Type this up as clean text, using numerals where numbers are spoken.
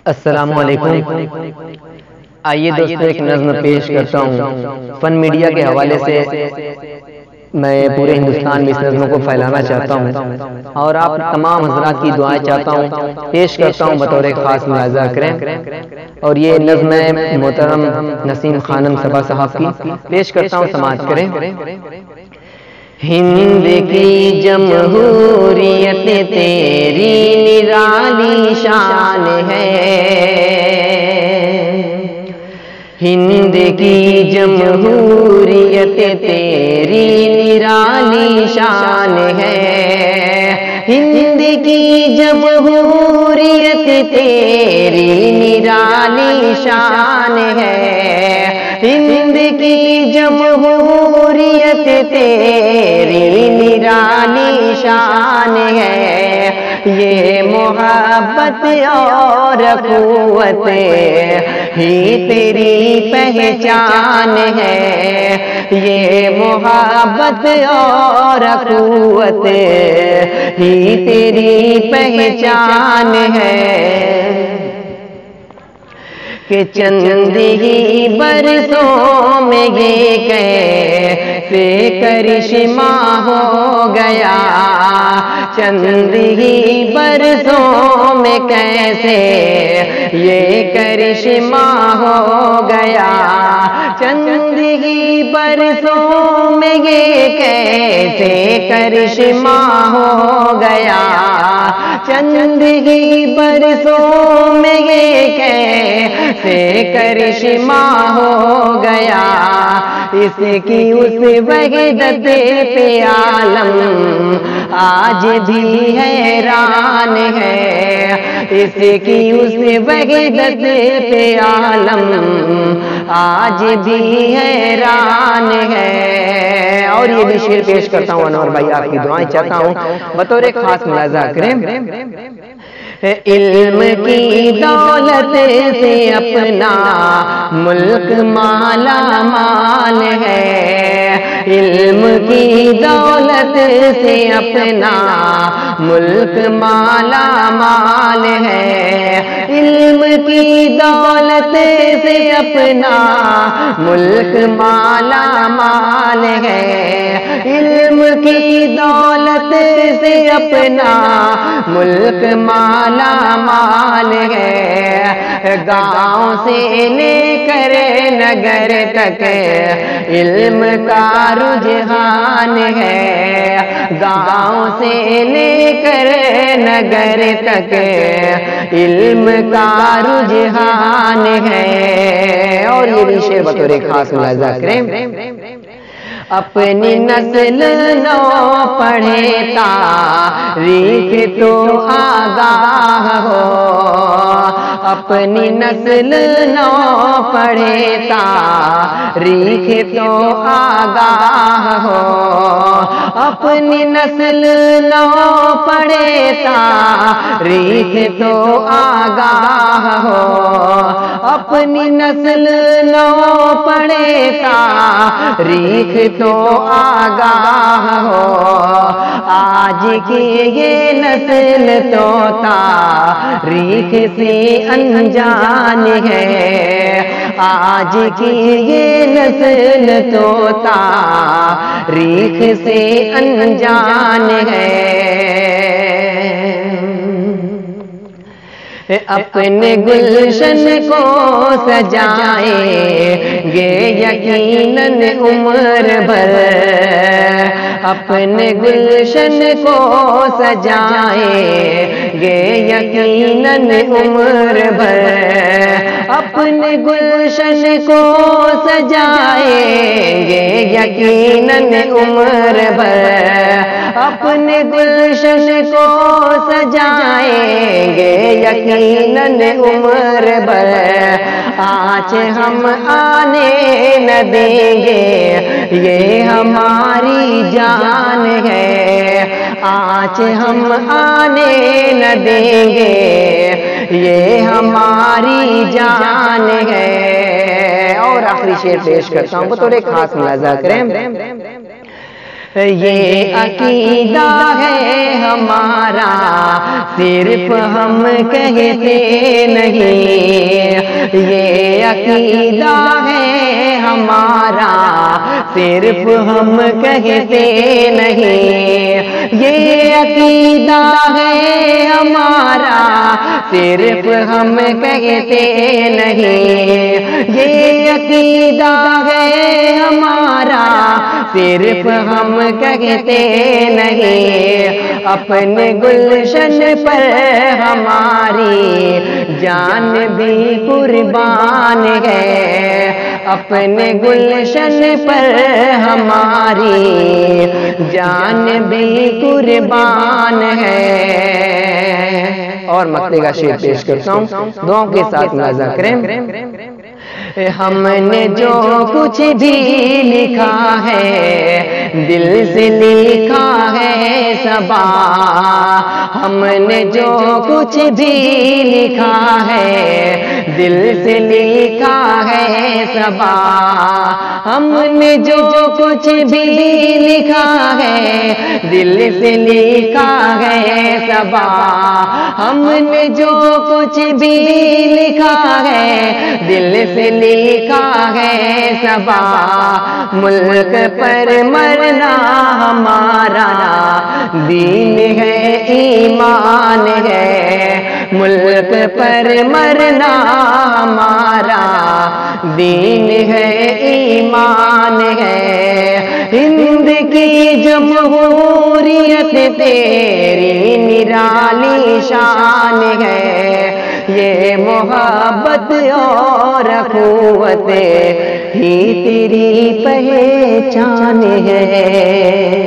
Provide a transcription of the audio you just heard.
السلام علیکم۔ آئیے دوستو ایک نظم پیش کرتا ہوں۔ فن میڈیا کے حوالے سے میں پورے ہندوستان میں اس نظم کو پھیلانا چاہتا ہوں اور آپ تمام حضرات کی دعائیں چاہتا ہوں، پیش کرتا ہوں بطور خاص ملاحظہ کریں۔ اور یہ نظم ہے محترم نسیم خانم صبا صاحب کی، پیش کرتا ہوں، سماعت کریں۔ ہند کی جمہوریت تیری نرالی شان ہے، ہند کی جمہوریت تیری نرالی شان ہے، ہند کی جمہوریت تیری نرالی شان ہے، ہند کی جمہوریت تیری نرالی شان ہے، یہ محبت اور قوت ہی تیری پہچان ہے، یہ محبت اور قوت ہی تیری پہچان ہے، کہ چند ہی برسوں میں یہ کیسے کرشمہ ہو گیا، چند ہی برسوں میں کیسے یہ کرشمہ ہو گیا، چند ہی برسوں میں یہ کیسے کرشمہ ہو گیا، چند ہی برسوں میں یہ کیسے کرشمہ ہو گیا، اس کی اس وحدت پہ عالم آج بھی حیران ہے، اس کی اس وحدت پہ عالم آج بھی حیران ہے۔ اور یہ بھی شعر پیش کرتا ہوں انور بھائی، آپ کی دعائیں چاہتا ہوں بطور خاص ملاحظہ کریں۔ علم کی دولت سے اپنا ملک مالا مال ہے، علم کی دولت سے اپنا ملک مالا مال ہے، علم کی دولت سے اپنا ملک مالا مال ہے، علم کی دولت سے اپنا ملک مالا مال ہے، گاؤں سے لے کر نگر تک علم کا رجحان ہے، گاؤں سے لے کر نگر تک علم کا رجحان ہے۔ اور یہ بھی شعر بطور خاص ملاحظہ کریں۔ اپنی نسل نو پڑھے تاریخ تو آگاہ ہو، اپنی نسل نو پڑھے تاریخ تو آگاہ ہو، اپنی نسل نو پڑھے تاریخ تو آگاہ ہو، اپنی نسل نو پڑھے تاریخ تو آگاہ ہو، آج کی یہ نسل تو تاریخ سے انجان ہے، آج کی یہ نسل تو تاریخ سے انجان ہے، اپنے گلشن کو سجائیں گے یقیناً عمر بھر، اپنے گلشن کو سجائیں گے یقیناً عمر بھر، اپنے گلشن کو سجائیں گے یقیناً عمر بھر، اپنے گلشن کو سجائیں گے یقیناً عمر بھر، آج ہم آنے نہ دیں گے یہ ہماری جان ہے، آج ہم آنے نہ دیں گے یہ ہماری جان ہے۔ اور آخری شعر پیش کرتا ہوں بطور خاص ملاحظہ کریں۔ یہ عقیدہ ہے ہمارا صرف ہم کہتے نہیں، یہ عقیدہ ہے ہمارا صرف ہم کہتے نہیں، یہ عقیدہ ہے ہمارا صرف ہم کہتے نہیں، یہ عقیدہ ہے ہمارا صرف ہم کہتے نہیں، اپنے گلشن پر ہماری جان بھی قربان ہے، اپنے گلشن پر ہماری جان بھی قربان ہے۔ اور مقطع کا شعر پیش کرتا ہوں، دعاؤں کے ساتھ ملاحظہ کریں۔ ہم نے جو کچھ بھی لکھا ہے دل سے لکھا ہے صبا، ہم نے جو کچھ بھی لکھا ہے دل سے لکھا ہے صبا، ہم نے جو کچھ بھی لکھا ہے دل سے لکھا ہے صبا، ہم نے جو کچھ بھی لکھا ہے دل سے لکھا ہے صبا، ملک پر مرنا ہمارا دین ہے ایمان ہے، ملک پر مرنا ہمارا دین ہے ایمان ہے، ہند کی جمہوریت تیری نرالی شان ہے، یہ محبت اور اخوت ہی تیری پہچان ہے۔